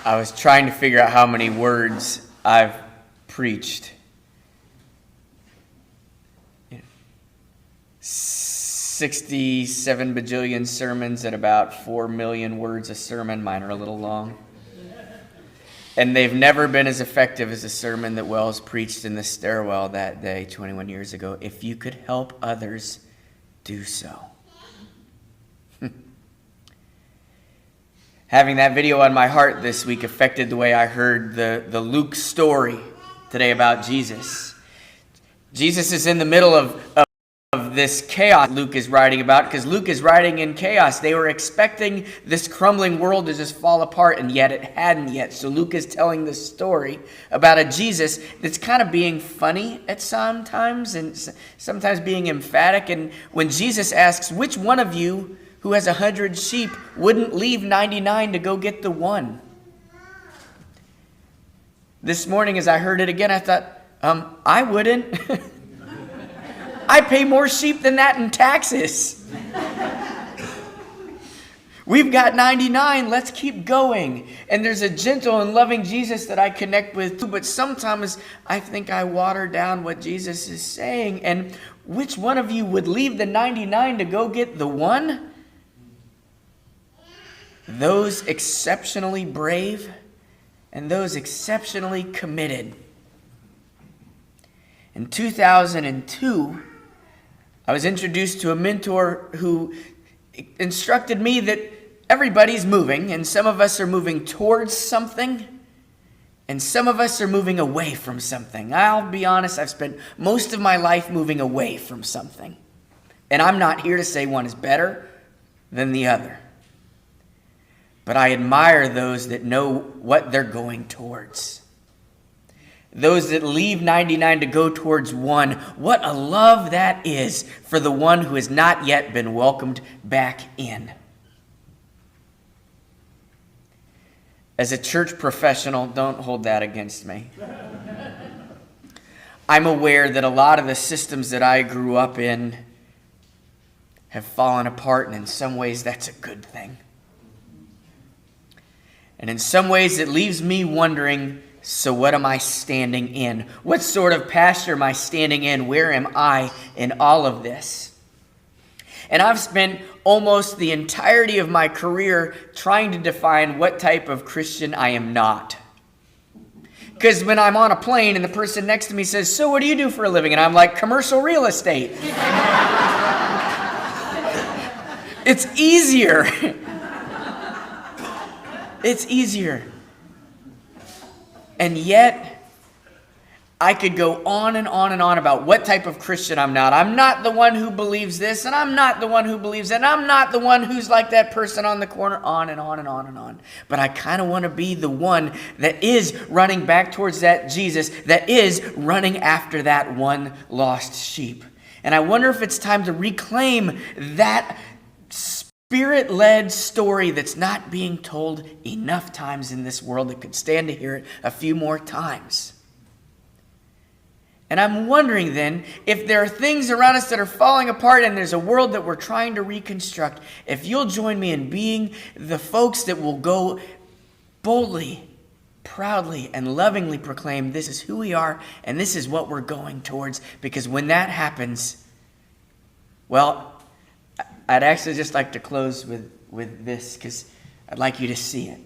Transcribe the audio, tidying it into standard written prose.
I was trying to figure out how many words I've preached. 67 bajillion sermons at about 4 million words a sermon. Mine are a little long. And they've never been as effective as a sermon that Wells preached in the stairwell that day 21 years ago. If you could help others, do so. Having that video on my heart this week affected the way I heard the Luke story today about Jesus. Jesus is in the middle of this chaos Luke is writing about, because Luke is writing in chaos. They were expecting this crumbling world to just fall apart, and yet it hadn't yet. So Luke is telling this story about a Jesus that's kind of being funny at sometimes and sometimes being emphatic. And when Jesus asks, which one of you who has 100 sheep wouldn't leave 99 to go get the one? This morning as I heard it again, I thought, I wouldn't. I pay more sheep than that in taxes. We've got 99. Let's keep going. And there's a gentle and loving Jesus that I connect with too, but sometimes I think I water down what Jesus is saying. And which one of you would leave the 99 to go get the one? Those exceptionally brave and those exceptionally committed. In 2002, I was introduced to a mentor who instructed me that everybody's moving, and some of us are moving towards something, and some of us are moving away from something. I'll be honest, I've spent most of my life moving away from something. And I'm not here to say one is better than the other. But I admire those that know what they're going towards. Those that leave 99 to go towards one. What a love that is for the one who has not yet been welcomed back in. As a church professional, don't hold that against me. I'm aware that a lot of the systems that I grew up in have fallen apart, and in some ways that's a good thing. And in some ways it leaves me wondering, so what am I standing in? What sort of pasture am I standing in? Where am I in all of this? And I've spent almost the entirety of my career trying to define what type of Christian I am not. Because when I'm on a plane and the person next to me says, so what do you do for a living? And I'm like, commercial real estate. It's easier. It's easier. And yet, I could go on and on and on about what type of Christian I'm not. I'm not the one who believes this, and I'm not the one who believes that, and I'm not the one who's like that person on the corner, on and on and on and on. But I kind of want to be the one that is running back towards that Jesus, that is running after that one lost sheep. And I wonder if it's time to reclaim that Spirit-led story that's not being told enough times in this world that could stand to hear it a few more times. And I'm wondering then, if there are things around us that are falling apart and there's a world that we're trying to reconstruct, if you'll join me in being the folks that will go boldly, proudly, and lovingly proclaim this is who we are and this is what we're going towards. Because when that happens, well, I'd actually just like to close with this, because I'd like you to see it.